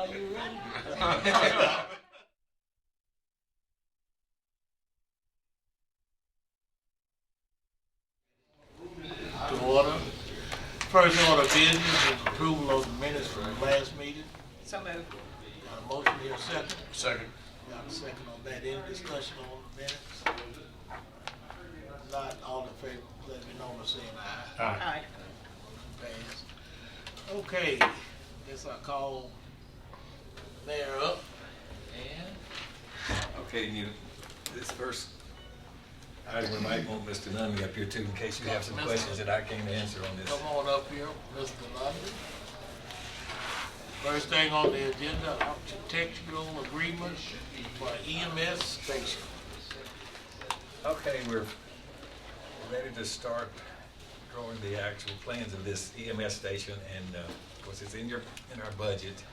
Are you ready? To order. First order of business is approval of the minutes from the last meeting. So moved. Got a motion here, second. Second. Got a second on that. Any discussion on the minutes? Not all in favor, let me know by saying aye. Aye. Pass. Okay, guess I call Mayor up. And Okay, this first item, we might want Mr. Nunley up here too, in case you have some questions that I can't answer on this. come on up here, Mr. London. First thing on the agenda, architectural agreement for EMS station. Okay, we're ready to start drawing the actual plans of this EMS station, and of course, it's in our budget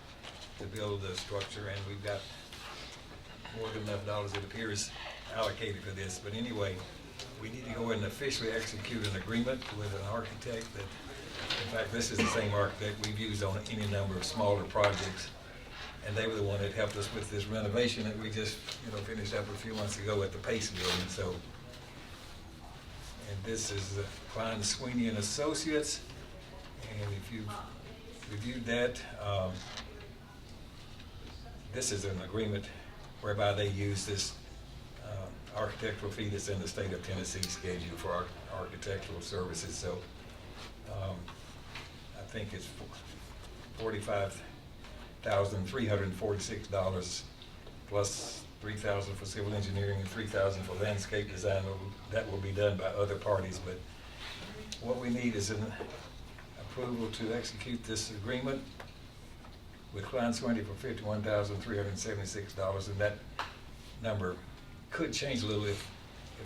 to build the structure, and we've got more than enough dollars, it appears, allocated for this. But anyway, we need to go ahead and officially execute an agreement with an architect that, in fact, this is the same architect we've used on any number of smaller projects. And they were the one that helped us with this renovation that we just, finished up a few months ago at the Pace Building. So, and this is Klein Sweeney and Associates. And if you've reviewed that, this is an agreement whereby they use this architectural fee that's in the state of Tennessee schedule for our architectural services. So I think it's $45,346 plus $3,000 for civil engineering and $3,000 for landscape design. That will be done by other parties, but what we need is an approval to execute this agreement with Klein Sweeney for $51,376, and that number could change a little if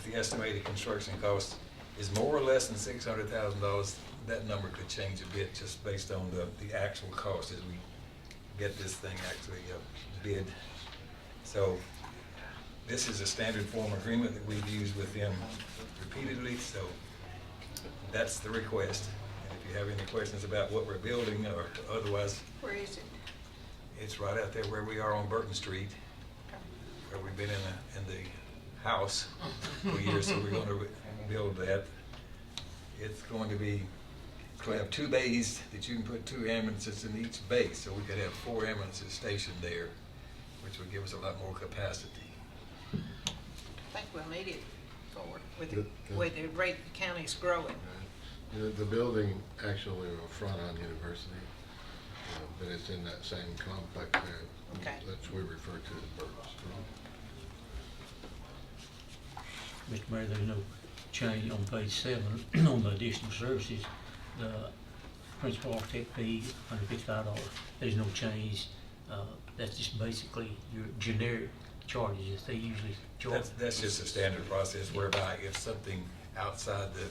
the estimated construction cost is more or less than $600,000. That number could change a bit just based on the actual cost as we get this thing actually bid. So this is a standard form agreement that we've used with them repeatedly, so that's the request. And if you have any questions about what we're building or otherwise, Where is it? it's right out there where we are on Burton Street, where we've been in the house for years, so we're going to build that. It's going to be, we'll have 2 bays that you can put 2 ambulances in each bay, so we could have 4 ambulances stationed there, which would give us a lot more capacity. I think we'll need it forward with the rate the county's growing. The building actually will front on University, but it's in that same complex there. Okay. That's we refer to as Burton Street. Mr. Mayor, there's no change on page 7 on the additional services. The principal architect fee, $155. There's no change. That's just basically your generic charges that they usually charge. That's just a standard process whereby if something outside the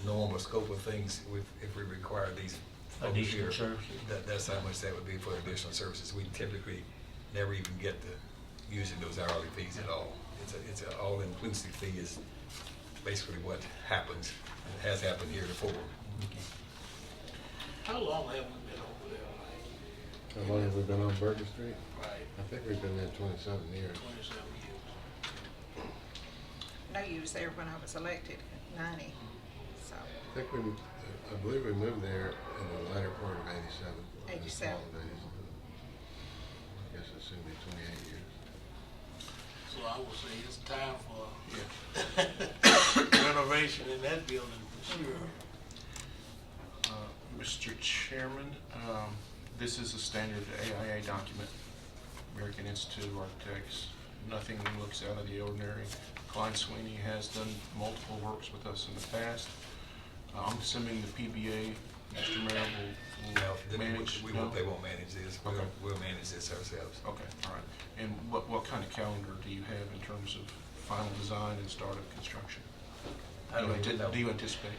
normal scope of things, if we require these Additional services. That's how much that would be for additional services. We typically never even get to using those hourly fees at all. It's an all-inclusive fee is basically what happens. It has happened here before. Okay. How long have we been over there? How long have we been on Burton Street? Right, I think we've been there 27 years. 27 years. I know you was there when I was elected in '90, so. I believe we moved there in the latter part of '87. 87. I guess it's soon be 28 years. So I would say it's time for renovation in that building for sure. Mr. Chairman, this is a standard AIA document, American Institute of Architects. Nothing looks out of the ordinary. Klein Sweeney has done multiple works with us in the past. I'm assuming the PBA, Mr. Mayor, will manage. They won't manage this. Okay. We'll manage this ourselves. Okay, all right. And what kind of calendar do you have in terms of final design and start of construction? I don't even know. Do you anticipate,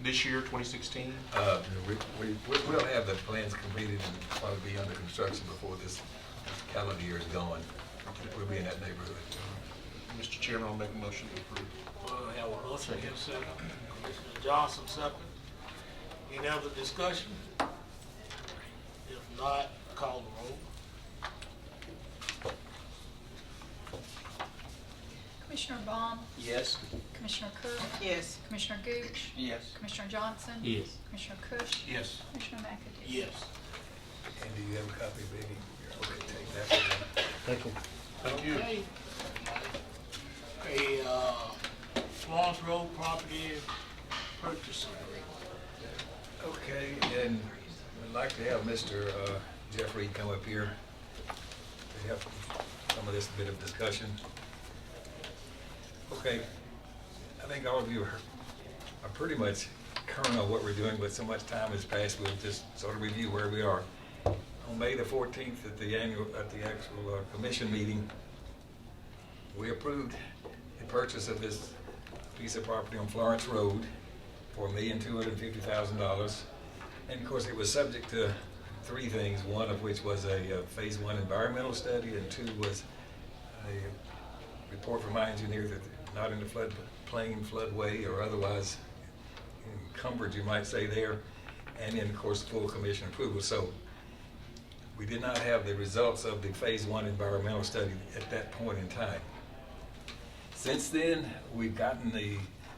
this year, 2016? We'll have the plans completed and probably be under construction before this calendar year is gone. We'll be in that neighborhood. Mr. Chairman, I'll make a motion to approve. Well, we have a motion here, second. Commissioner Johnson, second. Any other discussion? If not, call the roll. Commissioner Baum, Yes. Commissioner Cook, Yes. Commissioner Gooch, Yes. Commissioner Johnson. Yes. Commissioner Cush. Yes. Commissioner McAdoo. Yes. And do you have a copy, Becky? Okay, take that one. Thank you. Thank you. Okay. Okay, Swans Road property purchase agreement. Okay, and I'd like to have Mr. Jeff Reed come up here to help some of this bit of discussion. Okay, I think all of you are pretty much current on what we're doing, but so much time has passed, we'll just sort of review where we are. On May the 14th, at the actual commission meeting, we approved the purchase of this piece of property on Florence Road for $1,250,000. And of course, it was subject to three things, one of which was a phase one environmental study, and two was a report from my engineer that they're not in the floodplain, floodway, or otherwise encumbered, you might say there, and then of course full commission approval. So we did not have the results of the phase one environmental study at that point in time. Since then, we've gotten the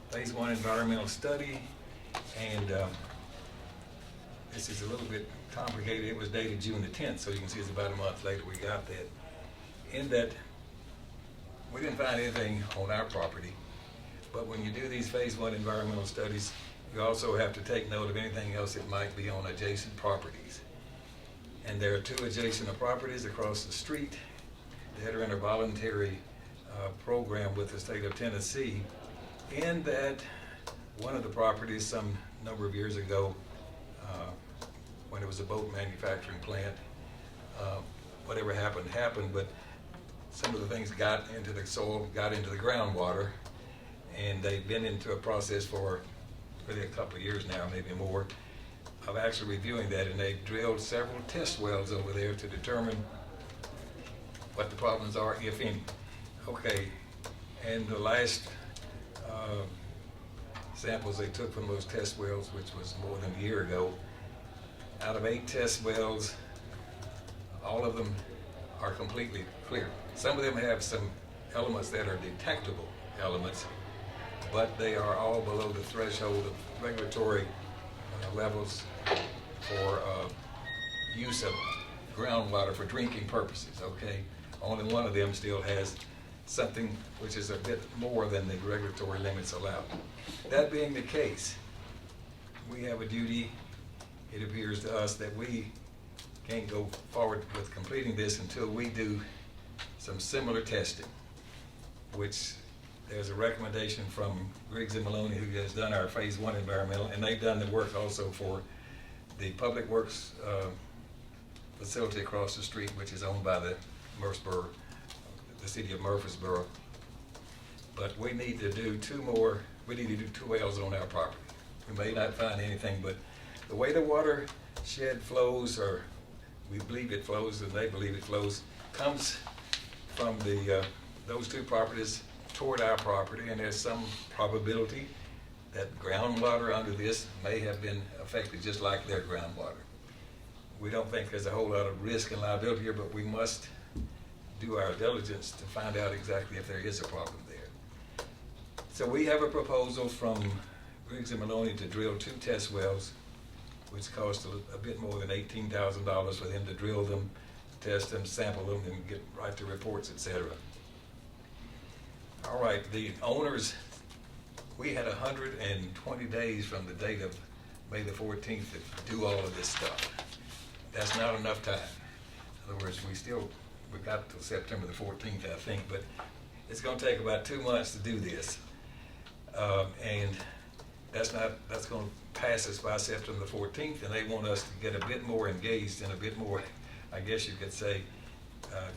phase one environmental study, and this is a little bit complicated. It was dated June the 10th, so you can see it's about a month later we got that. In that, we didn't find anything on our property, but when you do these phase one environmental studies, you also have to take note of anything else that might be on adjacent properties. And there are two adjacent properties across the street that are in a voluntary program with the state of Tennessee. In that, one of the properties some number of years ago, when it was a boat manufacturing plant, whatever happened, but some of the things got into the soil, got into the groundwater, and they've been into a process for really a couple of years now, maybe more, of actually reviewing that, and they've drilled several test wells over there to determine what the problems are, if any. Okay, and the last samples they took from those test wells, which was more than a year ago, out of 8 test wells, all of them are completely clear. Some of them have some elements that are detectable elements, but they are all below the threshold of regulatory levels for use of groundwater for drinking purposes, okay? Only one of them still has something which is a bit more than the regulatory limits allow. That being the case, we have a duty, it appears to us, that we can't go forward with completing this until we do some similar testing, which there's a recommendation from Griggs and Maloney, who has done our phase one environmental, and they've done the work also for the Public Works facility across the street, which is owned by the city of Murfreesboro. But we need to do we need to do 2 wells on our property. We may not find anything, but the way the watershed flows, or we believe it flows, and they believe it flows, comes from those 2 properties toward our property, and there's some probability that groundwater under this may have been affected just like their groundwater. We don't think there's a whole lot of risk and liability here, but we must do our diligence to find out exactly if there is a problem there. So we have a proposal from Griggs and Maloney to drill 2 test wells, which cost a bit more than $18,000 for them to drill them, test them, sample them, and write the reports, etc. All right, the owners, we had 120 days from the date of May the 14th to do all of this stuff. That's not enough time. In other words, we got till September the 14th, I think, but it's going to take about 2 months to do this. And that's going to pass us by September the 14th, and they want us to get a bit more engaged and a bit more, I guess you could say,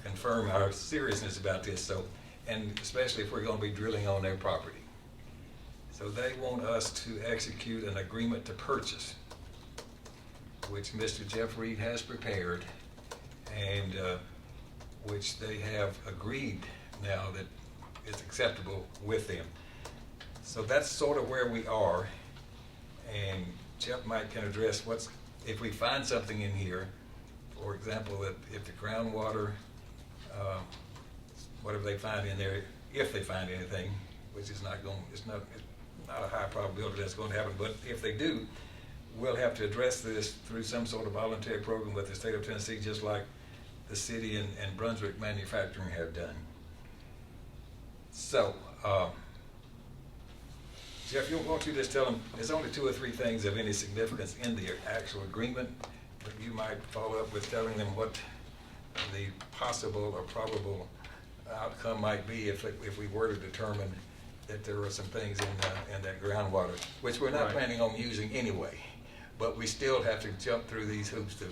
confirm our seriousness about this. So, and especially if we're going to be drilling on their property. So they want us to execute an agreement to purchase, which Mr. Jeff Reed has prepared, and which they have agreed now that it's acceptable with them. So that's sort of where we are, and Jeff can address if we find something in here, for example, that if the groundwater, whatever they find in there if they find anything, which is not going, it's not a high probability that's going to happen, but if they do, we'll have to address this through some sort of voluntary program with the state of Tennessee, just like the city and Brunswick Manufacturing have done. So, Jeff, won't you just tell them, there's only 2 or 3 things of any significance in the actual agreement, but you might follow up with telling them what the possible or probable outcome might be if we were to determine that there are some things in that groundwater, which we're not Right. planning on using anyway, but we still have to jump through these hoops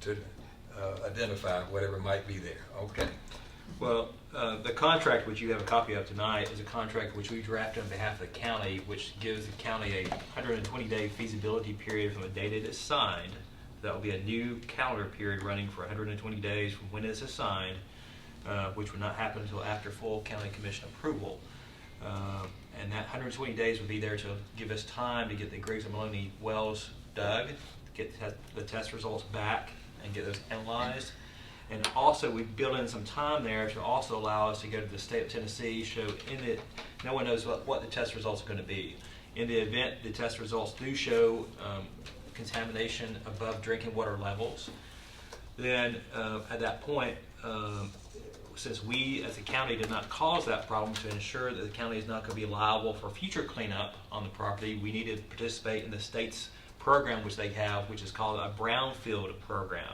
to identify whatever might be there. Okay. Well, the contract which you have a copy of tonight is a contract which we drafted on behalf of the county, which gives the county a 120-day feasibility period from the date it is signed. That will be a new calendar period running for 120 days from when it's assigned, which would not happen until after full county commission approval. And that 120 days would be there to give us time to get the Griggs and Maloney wells dug, get the test results back, and get those analyzed. And also, we built in some time there to also allow us to go to the state of Tennessee, show in it, no one knows what the test results are going to be. In the event the test results do show contamination above drinking water levels, then at that point, since we as a county did not cause that problem, to ensure that the county is not going to be liable for future cleanup on the property, we need to participate in the state's program which they have, which is called a brownfield program.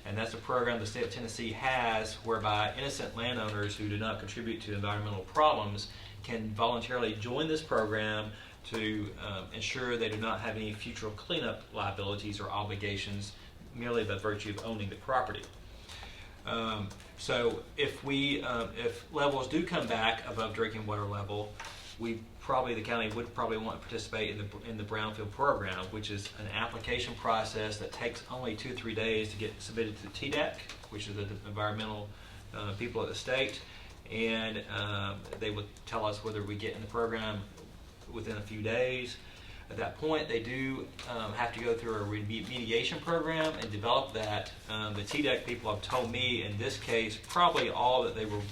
And that's a program the state of Tennessee has whereby innocent landowners who do not contribute to environmental problems can voluntarily join this program to ensure they do not have any future cleanup liabilities or obligations merely by virtue of owning the property. So if levels do come back above drinking water level, the county would probably want to participate in the brownfield program, which is an application process that takes only 2 or 3 days to get submitted to the TDEC, which is the environmental people at the state, and they would tell us whether we get in the program within a few days. At that point, they do have to go through a remediation program and develop that. The TDEC people have told me in this case, probably all that they would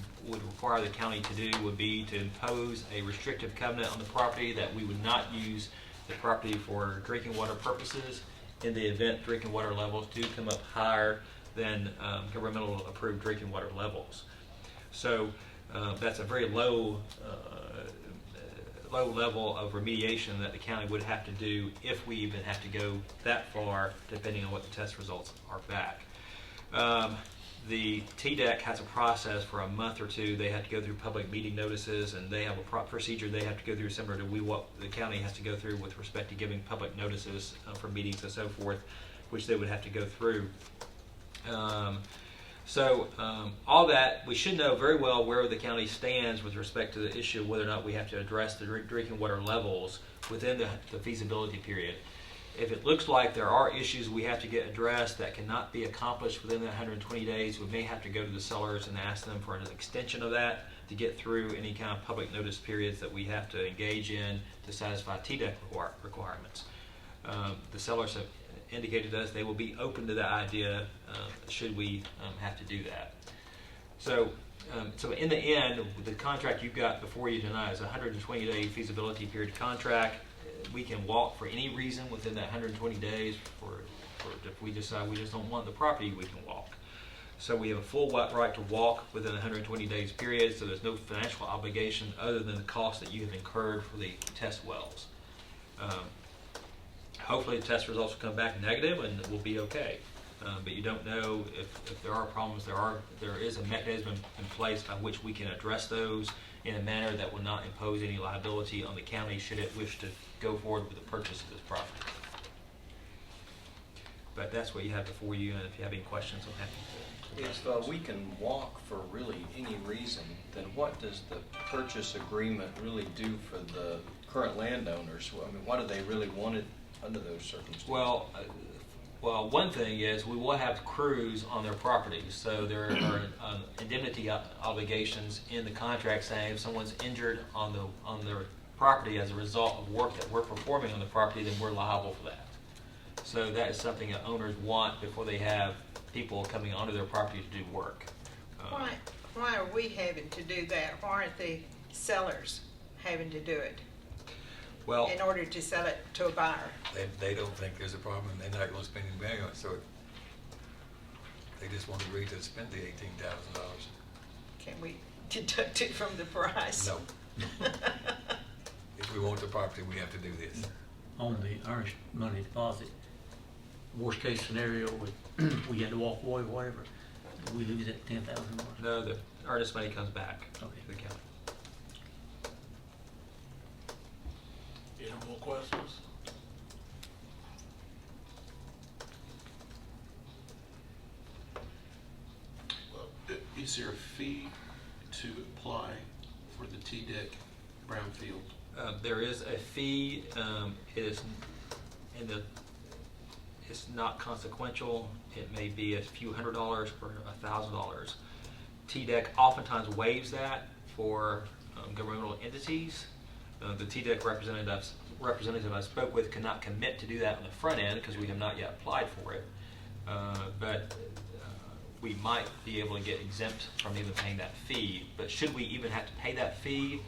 require the county to do would be to impose a restrictive covenant on the property that we would not use the property for drinking water purposes in the event drinking water levels do come up higher than governmental approved drinking water levels. So that's a very low level of remediation that the county would have to do if we even have to go that far, depending on what the test results are back. The TDEC has a process for a month or 2. They have to go through public meeting notices, and they have a procedure they have to go through similar to what the county has to go through with respect to giving public notices for meetings and so forth, which they would have to go through. All that, we should know very well where the county stands with respect to the issue of whether or not we have to address the drinking water levels within the feasibility period. If it looks like there are issues we have to get addressed that cannot be accomplished within the 120 days, we may have to go to the sellers and ask them for an extension of that to get through any kind of public notice periods that we have to engage in to satisfy TDEC requirements. The sellers have indicated to us they will be open to that idea should we have to do that. So in the end, the contract you've got before you tonight is a 120-day feasibility period contract. We can walk for any reason within that 120 days. If we decide we just don't want the property, we can walk. So we have a full right to walk within the 120 days period, so there's no financial obligation other than the cost that you have incurred for the test wells. Hopefully the test results will come back negative and we'll be okay. But you don't know if there are problems. There is a mechanism in place by which we can address those in a manner that will not impose any liability on the county should it wish to go forward with the purchase of this property. But that's what you have before you, and if you have any questions, I'm happy to address If those. we can walk for really any reason, then what does the purchase agreement really do for the current landowners? I mean, what do they really want it under those circumstances? Well, one thing is we will have crews on their properties, so there are indemnity obligations in the contract saying if someone's injured on their property as a result of work that we're performing on the property, then we're liable for that. So that is something that owners want before they have people coming onto their property to do work. why are we having to do that? Why aren't the sellers having to do it Well, in order to sell it to a buyer? They don't think there's a problem, they're not gonna spend any money on it, so they just won't agree to spend the $18,000. Can we deduct it from the price? No. If we want the property, we have to do this. On the earnest money deposit, worst case scenario, we had to walk away, whatever, we lose that $10,000. no, the earnest money comes back Okay. to the county. Any more questions? Is there a fee to apply for the TDEC brownfield? There is a fee, it is it's not consequential. It may be a few $100 or $1,000. TDEC oftentimes waives that for governmental entities. The TDEC representative I spoke with cannot commit to do that on the front end because we have not yet applied for it. But we might be able to get exempt from even paying that fee. But should we even have to pay that fee,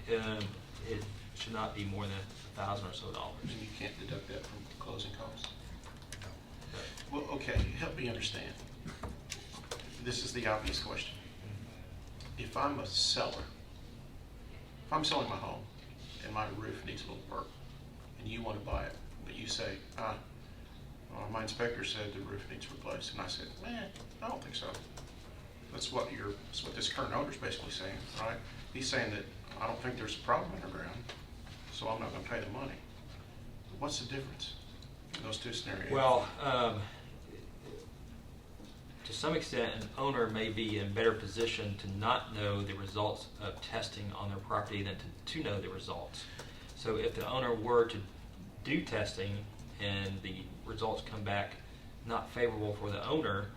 it should not be more than $1,000 or so. And you can't deduct that from closing costs? Well, okay, help me understand. This is the obvious question. If I'm a seller, if I'm selling my home and my roof needs a little work, and you want to buy it, but you say, my inspector said the roof needs replaced, and I said, I don't think so. That's what this current owner's basically saying, right? He's saying that I don't think there's a problem underground, so I'm not going to pay the money. What's the difference in those two scenarios? Well, to some extent, an owner may be in better position to not know the results of testing on their property than to know the results. So if the owner were to do testing and the results come back not favorable for the owner,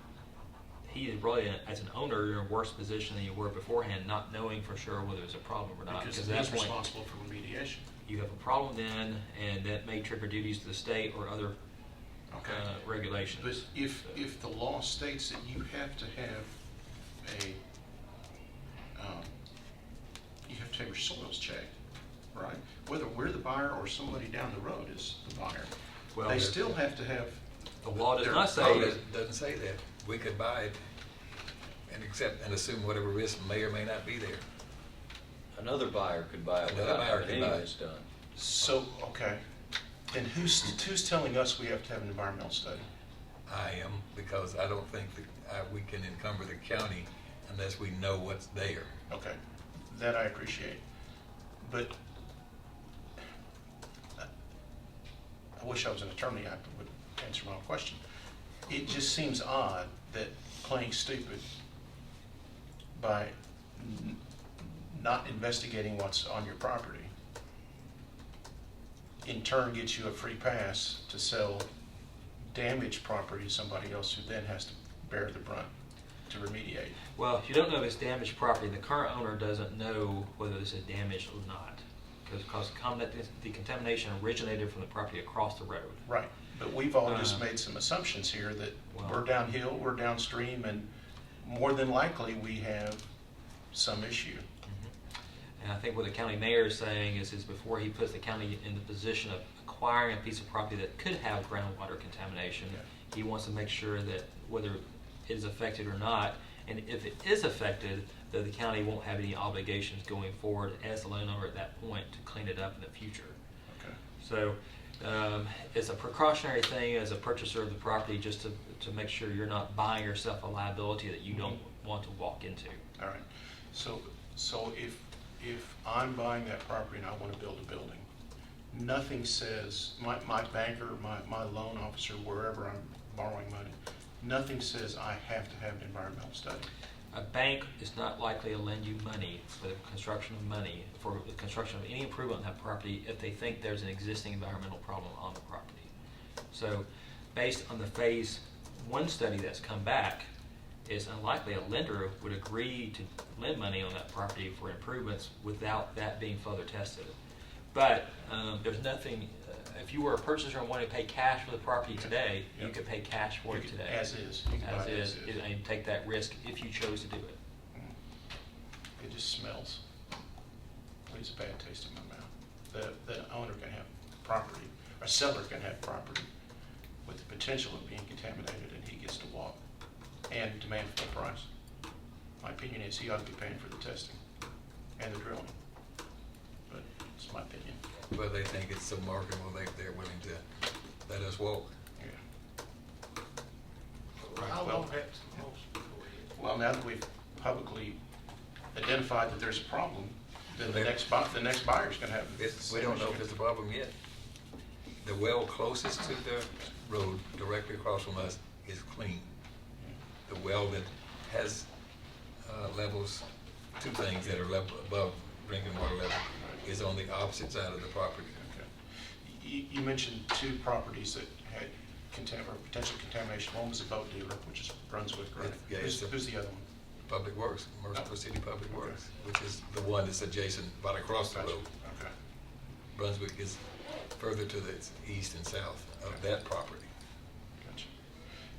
he is really, as an owner, you're in a worse position than you were beforehand, not knowing for sure whether there's a problem or not. Because at that he's point, responsible for remediation. you have a problem then, and that may trigger duties to the state or other Okay. regulations. But if the law states that you have to have you have to have your soils checked, right? Whether we're the buyer or somebody down the road is the buyer, Well, they still have to have. The law does their- not No, say, it doesn't say that. We could buy it and accept and assume whatever risk may or may not be there. Another buyer could buy it Another without buyer having could any buy of it. this done. So, okay, then who's telling us we have to have an environmental study? I am, because I don't think that we can encumber the county unless we know what's there. Okay, that I appreciate, but I wish I was an attorney, I would answer my own question. It just seems odd that playing stupid by not investigating what's on your property in turn gets you a free pass to sell damaged property to somebody else who then has to bear the brunt to remediate. well, if you don't know if it's damaged property, the current owner doesn't know whether this is damaged or not. Because the contamination originated from the property across the road. Right, but we've all just made some assumptions here that Well- we're downhill, we're downstream, and more than likely, we have some issue. And I think what the county mayor is saying is before he puts the county in the position of acquiring a piece of property that could have groundwater contamination, he wants to make sure that whether it is affected or not, and if it is affected, that the county won't have any obligations going forward as the landowner at that point to clean it up in the future. Okay. So it's a precautionary thing as a purchaser of the property just to make sure you're not buying yourself a liability that you don't want to walk into. All right, so if I'm buying that property and I want to build a building, nothing says, my banker, my loan officer, wherever I'm borrowing money, nothing says I have to have an environmental study. A bank is not likely to lend you money for the construction of any improvement on that property if they think there's an existing environmental problem on the property. So based on the phase 1 study that's come back, it's unlikely a lender would agree to lend money on that property for improvements without that being further tested. But there's nothing, if you were a purchaser and wanted to pay cash for the property today, you Yep. could pay cash for it today. As is. You can buy As it is, and take that risk if you chose to do it. It just smells. Leaves a bad taste in my mouth. The owner can have property, or seller can have property with the potential of being contaminated, and he gets to walk and demand full price. My opinion is he ought to be paying for the testing and the drilling. But it's my opinion. Well, they think it's so marketable, they're willing to let us walk. Yeah. How Well- long has, Well, now that we've publicly identified that there's a problem, then the next buyer's gonna have. the We don't know same if it's a issue. problem yet. The well closest to the road, directly across from us, is clean. The well that has levels, two things that are level above drinking water level, is on the opposite side of the property. Okay. You mentioned two properties that had potential contamination. One was a boat dealer, which is Brunswick, right? Yeah, it's a- Who's the other one? Public Works, Murfreesboro City Public Works, which is the one that's adjacent, right across the Gotcha. road. Okay. Brunswick is further to the east and south of that property. Gotcha.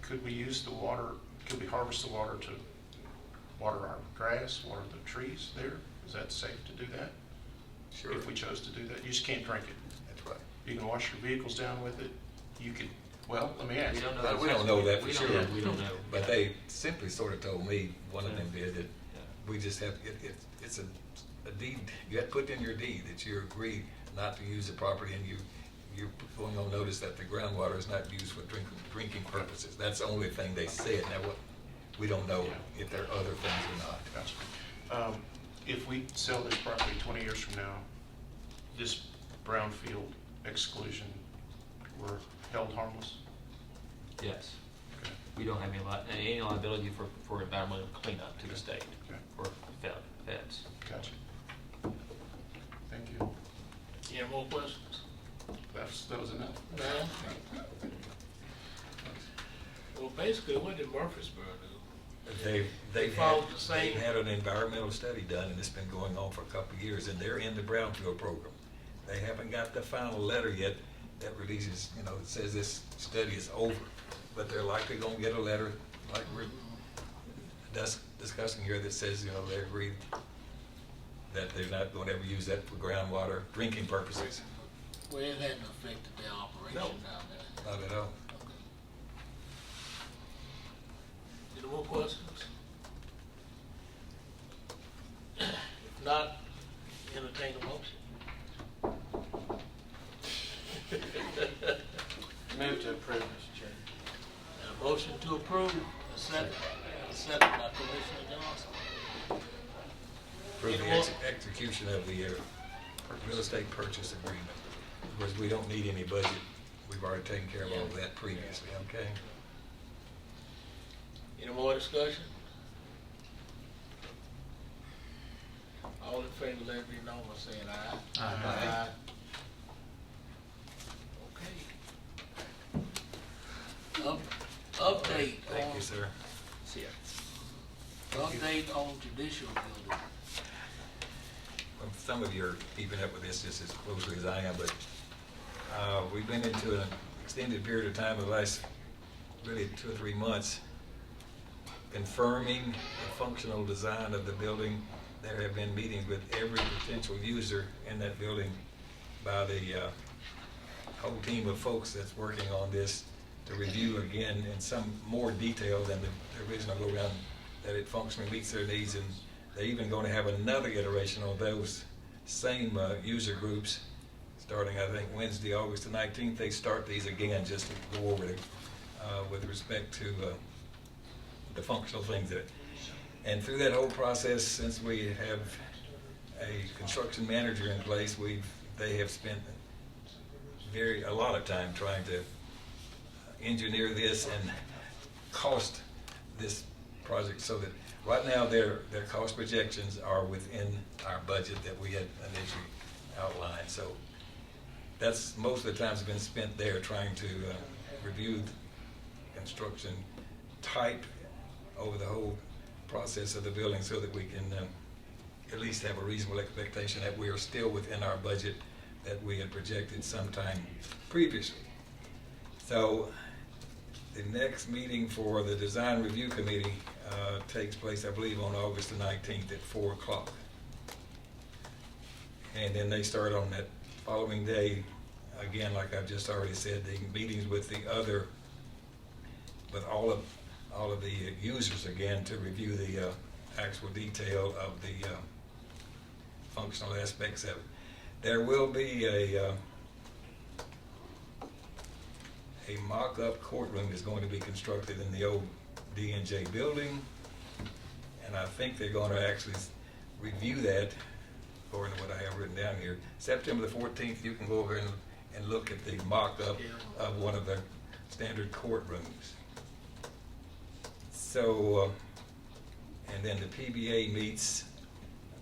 Could we use the water, could we harvest the water to water our grass, water the trees there? Is that safe to do that? Sure, If we chose to do that? You just can't drink it. that's right. You can wash your vehicles down with it. You could, well, let me ask. We don't know. But we don't know that for We don't sure. know. We don't know. But they simply sort of told me, one of them did, that Yeah. we just have, it's a deed, you have to put in your deed that you agree not to use the property, and you're going on notice that the groundwater is not used for drinking purposes. That's the only thing they said. Now, what, we don't know if there are other things or not. Gotcha. If we sell this property 20 years from now, this brownfield exclusion, we're held harmless? Yes. Okay. We don't have any liability for environmental cleanup to the state Okay. or feds. Gotcha. Thank you. any more questions? That was enough. No? Well, basically, what did Murfreesboro do? They've followed the same- they've had an environmental study done, and it's been going on for a couple of years, and they're in the brownfield program. They haven't got the final letter yet that releases, that says this study is over, but they're likely gonna get a letter like we're discussing here that says, they agree that they're not gonna ever use that for groundwater drinking purposes. Well, it hadn't affected their operation down there. Not at all. Any more questions? If not, entertain a motion. Move to approve, Mr. Chairman. And a motion to approve, a second by Commissioner Johnson. For Any the more? execution of the real estate purchase agreement. Of course, we don't need any budget. We've already taken care of all of that previously, okay? Any more discussion? All in favor, let it be known by saying aye. Aye. Okay. Update Thank on, you, sir. update on judicial building. Well, some of you are keeping up with this just as closely as I am, but we've been into an extended period of time, the last really 2 or 3 months, confirming the functional design of the building. There have been meetings with every potential user in that building by the whole team of folks that's working on this to review again in some more detail than the original go-round, that it functionally meets their needs. And they're even going to have another iteration of those same user groups starting, I think, Wednesday, August the 19th. They start these again just to go over it with respect to the functional things that. And through that whole process, since we have a construction manager in place, they have spent a lot of time trying to engineer this and cost this project, so that right now their cost projections are within our budget that we had initially outlined. So that's most of the time's been spent there trying to review construction type over the whole process of the building, so that we can at least have a reasonable expectation that we are still within our budget that we had projected sometime previously. So the next meeting for the design review committee takes place, I believe, on August the 19th at 4 o'clock. And then they start on that following day, again, like I've just already said, the meetings with all of the users again to review the actual detail of the functional aspects of it. There will be a mock-up courtroom is going to be constructed in the old D&J building, and I think they're going to actually review that, according to what I have written down here. September the 14th, you can go over and look at the mock-up of one of the standard courtrooms. So, and then the PBA meets,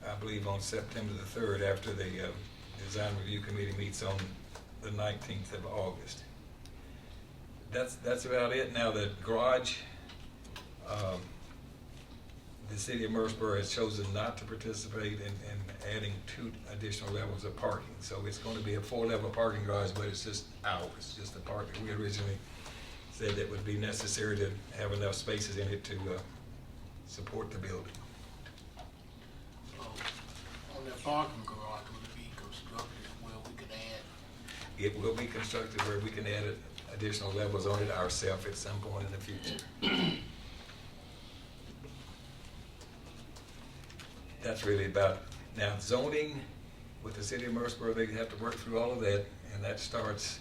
I believe, on September the 3rd after the Design Review Committee meets on the 19th of August. That's about it. Now the garage, the city of Murfreesboro has chosen not to participate in adding 2 additional levels of parking. So it's going to be a 4-level parking garage, but it's just ours, just the part that we originally said that would be necessary to have enough spaces in it to support the building. So, on that parking garage, would it be constructed where we could add? It will be constructed where we can add additional levels on it ourselves at some point in the future. That's really about, now zoning with the city of Murfreesboro, they have to work through all of that, and that starts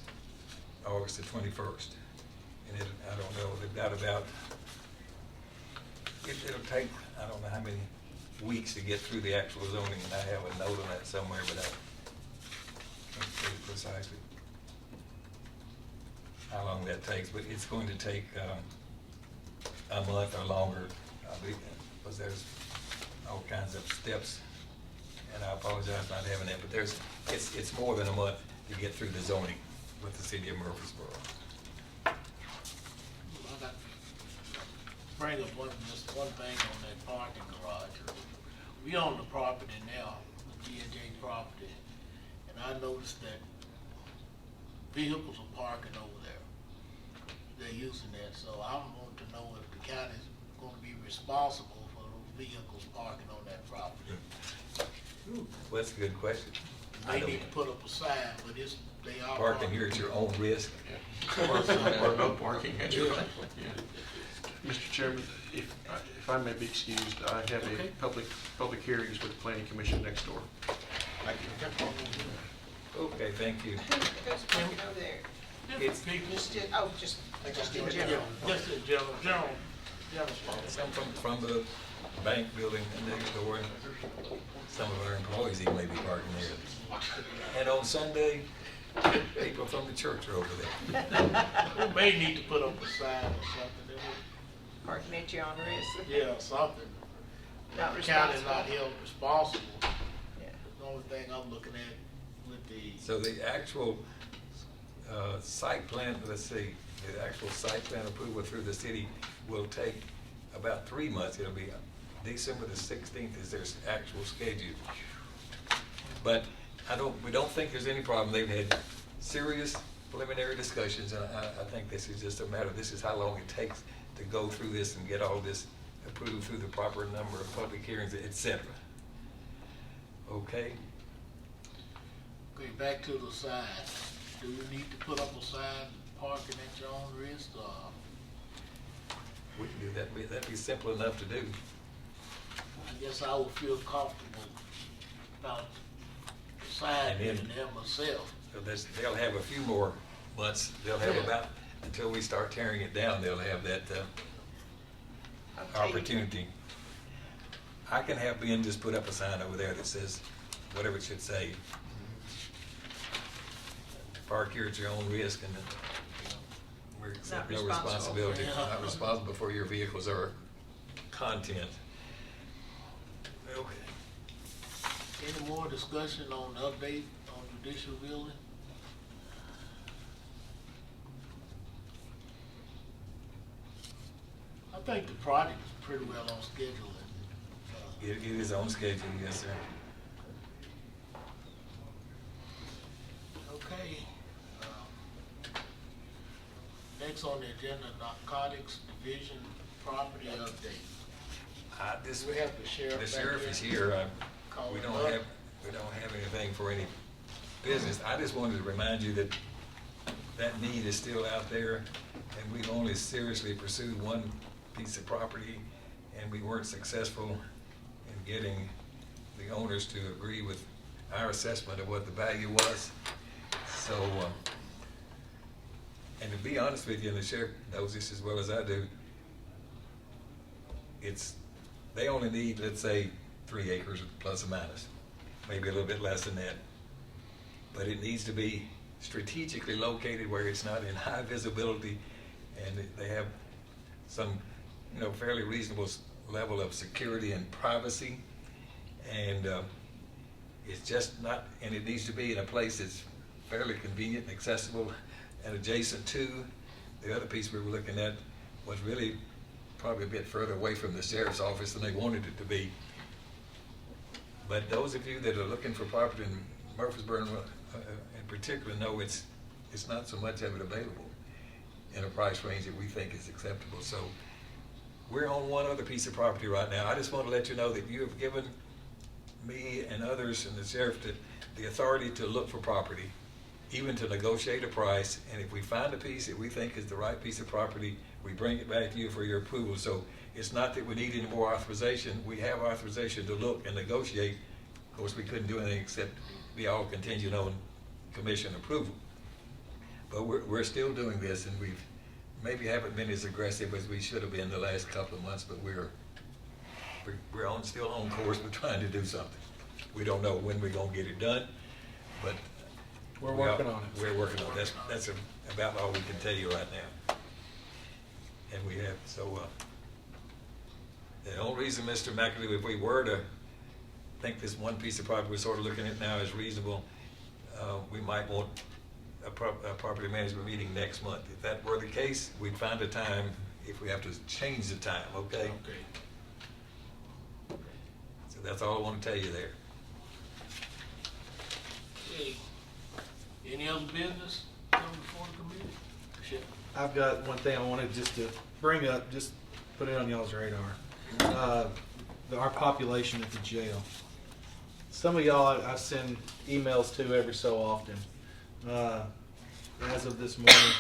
August the 21st. And I don't know, they've got about, it'll take, I don't know how many weeks to get through the actual zoning, and I have a note on that somewhere, but I can't say precisely how long that takes, but it's going to take a month or longer, I believe, because there's all kinds of steps, and I apologize for not having that, but it's more than a month to get through the zoning with the city of Murfreesboro. I got, bring up just one thing on that parking garage. We own the property now, the G&J property, and I noticed that vehicles are parking over there. They're using that, so I want to know if the county's going to be responsible for those vehicles parking on that property. Well, that's a good question. They need to put up a sign, but they are Parking here at your own risk. Or no parking at your, yeah. Mr. Chairman, if I may be excused, I have Okay. a public hearings with the planning commission next door. Okay, thank you. Who's parking over there? It's People, Just in yeah, general. just in general spot. some from the bank building next door, and some of our employees even may be parking there. And on Sunday, people from the church are over there. We may need to put up a sign or something. Parking at your own risk. Yeah, something. Not The county's responsible. not held responsible. Yeah. The only thing I'm looking at with the, So the actual site plan, let's see, the actual site plan approval through the city will take about 3 months. It'll be December the 16th is their actual schedule. But we don't think there's any problem. They've had serious preliminary discussions, and I think this is just a matter, this is how long it takes to go through this and get all this approved through the proper number of public hearings, et cetera. Okay? okay, back to the sign. Do we need to put up a sign, parking at your own risk, or? We can do that. That'd be simple enough to do. I guess I would feel comfortable about the sign And then- being there myself. So they'll have a few more months. They'll have Yeah. about, until we start tearing it down, they'll have that I'll tell you. opportunity. I can have Ben just put up a sign over there that says, whatever it should say. Park here at your own risk, and we're accepting no responsible. responsibility. Yeah. Not responsible for your vehicles or content. Okay. Any more discussion on the update on judicial building? I think the project is pretty well on schedule. It is on schedule, yes, sir. Okay. Next on the agenda, narcotics division property update. We have the sheriff The back sheriff is here. here. Call We him don't up. have anything for any business. I just wanted to remind you that that need is still out there, and we've only seriously pursued one piece of property, and we weren't successful in getting the owners to agree with our assessment of what the value was. So, and to be honest with you, and the sheriff knows this as well as I do, they only need, let's say, 3 acres plus or minus, maybe a little bit less than that. But it needs to be strategically located where it's not in high visibility, and they have some, fairly reasonable level of security and privacy. And it's just not, and it needs to be in a place that's fairly convenient and accessible and adjacent to the other piece we were looking at was really probably a bit further away from the sheriff's office than they wanted it to be. But those of you that are looking for property in Murfreesboro in particular know it's not so much of it available in a price range that we think is acceptable. So we're on one other piece of property right now. I just want to let you know that you have given me and others and the sheriff the authority to look for property, even to negotiate a price, and if we find a piece that we think is the right piece of property, we bring it back to you for your approval. So it's not that we need any more authorization. We have authorization to look and negotiate. Of course, we couldn't do anything except be all contingent on commission approval. But we're still doing this, and we've maybe haven't been as aggressive as we should have been the last couple of months, but we're still on course with trying to do something. We don't know when we're gonna get it done, but We're working on it. We're working on it. That's about all we can tell you right now. And we have, so, the only reason, Mr. McAdoo, if we were to think this one piece of property we're sort of looking at now is reasonable, we might want a property management meeting next month. If that were the case, we'd find a time if we have to change the time, okay? Okay. So that's all I want to tell you there. Okay. Any other business come before the committee? Shit. I've got one thing I wanted just to bring up, just put it on y'all's radar. Our population at the jail. Some of y'all I send emails to every so often. As of this morning,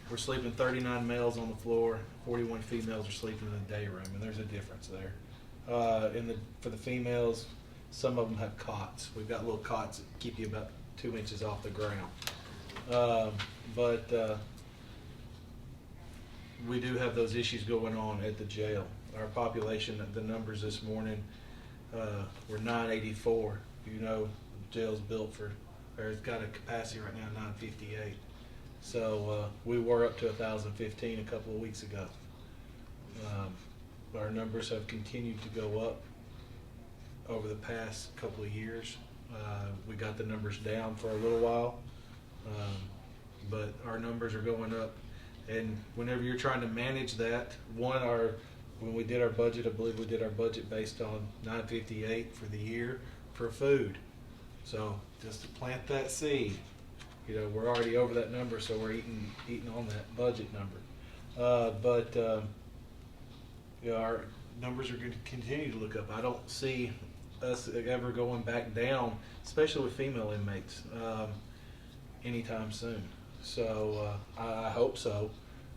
we're sleeping 39 males on the floor, 41 females are sleeping in the day room, and there's a difference there. For the females, some of them have cots. We've got little cots that keep you about 2 inches off the ground. But we do have those issues going on at the jail. Our population, the numbers this morning were 984. You know, the jail's built for, or it's got a capacity right now 958. So we were up to 1,015 a couple of weeks ago. Our numbers have continued to go up over the past couple of years. We got the numbers down for a little while, but our numbers are going up. And whenever you're trying to manage that, when we did our budget, I believe we did our budget based on 958 for the year for food. So just to plant that seed, we're already over that number, so we're eating on that budget number. But our numbers are going to continue to look up. I don't see us ever going back down, especially with female inmates, anytime soon. So I hope so.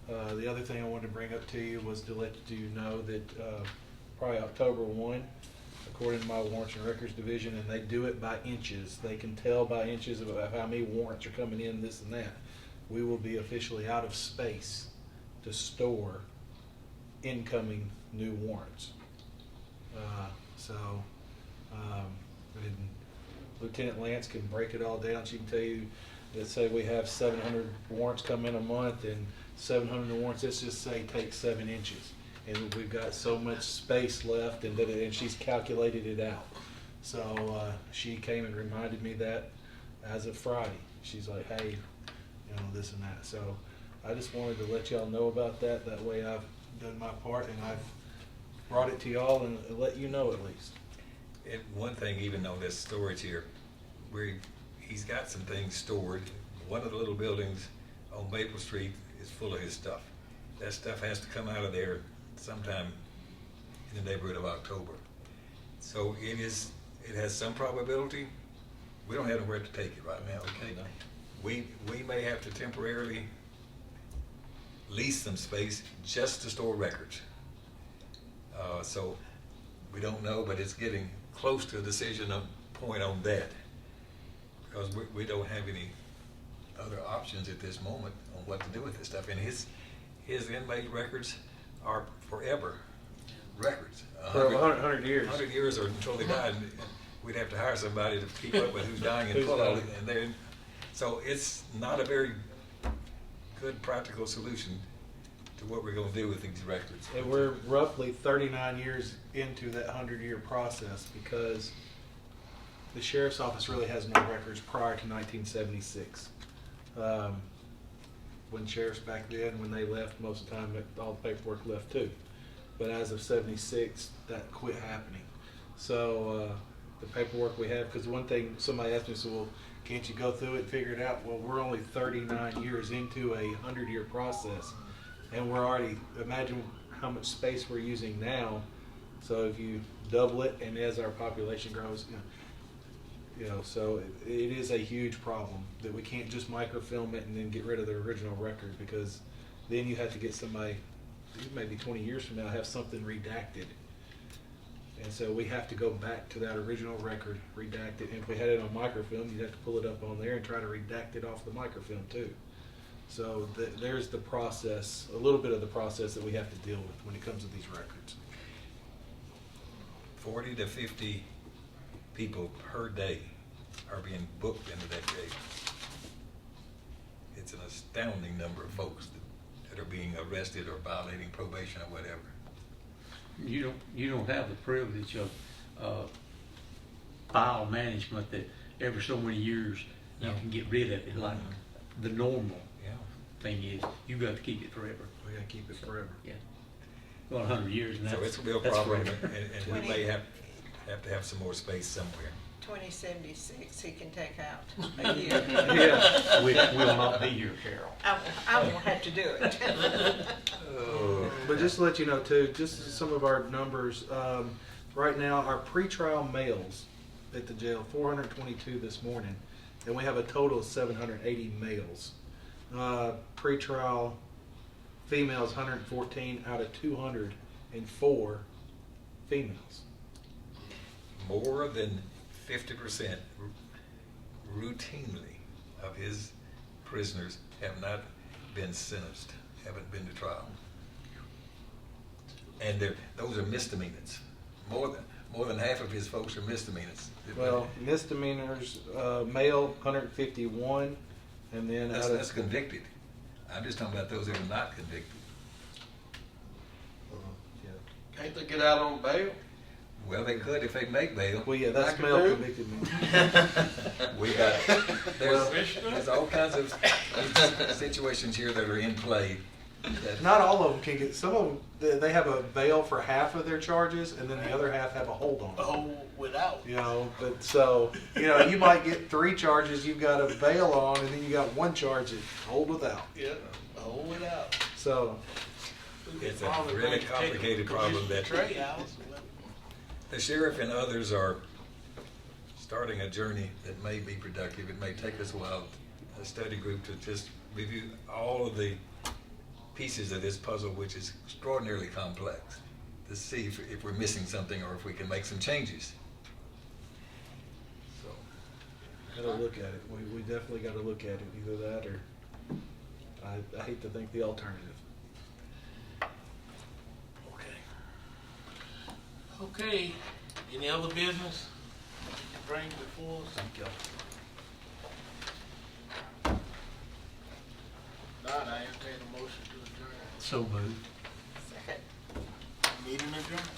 The other thing I wanted to bring up to you was to let you know that probably October 1, according to my warrants and records division, and they do it by inches. They can tell by inches of how many warrants are coming in, this and that. We will be officially out of space to store incoming new warrants. And Lieutenant Lance can break it all down. She can tell you, let's say we have 700 warrants come in a month, and 700 warrants, let's just say, take 7 inches. And we've got so much space left, and she's calculated it out. So she came and reminded me that as of Friday. She's like, hey, this and that. So I just wanted to let y'all know about that. That way I've done my part, and I've brought it to y'all and let you know at least. And one thing, even on this storage here, where he's got some things stored. One of the little buildings on Maple Street is full of his stuff. That stuff has to come out of there sometime in the neighborhood of October. So it has some probability. We don't have nowhere to take it right now, okay? We may have to temporarily lease some space just to store records. So we don't know, but it's getting close to a decision point on that. Because we don't have any other options at this moment on what to do with this stuff. And his inmate records are forever records. For 100 years. 100 years or until they die. And we'd have to hire somebody to keep up with who's dying and Who's pull all dying. it. And then, so it's not a very good practical solution to what we're going to do with these records. And we're roughly 39 years into that 100-year process because the sheriff's office really has no records prior to 1976. When sheriffs back then, when they left, most of the time all the paperwork left too. But as of 76, that quit happening. So the paperwork we have, because one thing somebody asked me, so well, can't you go through it and figure it out? Well, we're only 39 years into a 100-year process. And we're already, imagine how much space we're using now. So if you double it, and as our population grows, so it is a huge problem that we can't just microfilm it and then get rid of the original record, because then you have to get somebody, maybe 20 years from now, have something redacted. And so we have to go back to that original record, redact it. And if we had it on microfilm, you'd have to pull it up on there and try to redact it off the microfilm too. So there's the process, a little bit of the process that we have to deal with when it comes to these records. 40 to 50 people per day are being booked into that jail. It's an astounding number of folks that are being arrested or violating probation or whatever. You don't have the privilege of file management that every so many years you No. can get rid of it. Like the normal Yeah. thing is, you got to keep it forever. We gotta keep it forever. Yeah. Well, 100 years, and So that's, it's a real that's problem, forever. and we may have to have some more space somewhere. 2076, he can take out a year. Yeah. We will not be here, Carol. I won't have to do it. But just to let you know too, just some of our numbers, right now our pretrial males at the jail, 422 this morning, and we have a total of 780 males. Pretrial females, 114 out of 204 females. More than 50% routinely of his prisoners have not been sentenced, haven't been to trial. And those are misdemeanors. More than half of his folks are misdemeanors. Well, misdemeanors, male 151, and then That's convicted. I'm just talking about those that are not convicted. Yeah. Can't they get out on bail? Well, they could if they make bail. Well, yeah, that's Like a male dude? convicted men. We got, Well, there's all kinds of situations here that are in play. that- Not all of them can get. Some of them they have a bail for half of their charges, and then the other half have a hold on. Oh, without. You know, but so you might get 3 charges you've got a bail on, and then you got 1 charge that hold without. Yeah, oh, without. So It's a really complicated problem that the sheriff and others are starting a journey that may be productive. It may take us a while, a study group, to just review all of the pieces of this puzzle, which is extraordinarily complex, to see if we're missing something or if we can make some changes. So, gotta look at it. We definitely got to look at it. Either that or I hate to think the alternative. Okay, any other business to bring before us? Thank you. Not, I entertain a motion to adjourn. So moved. Second. Meeting adjourned.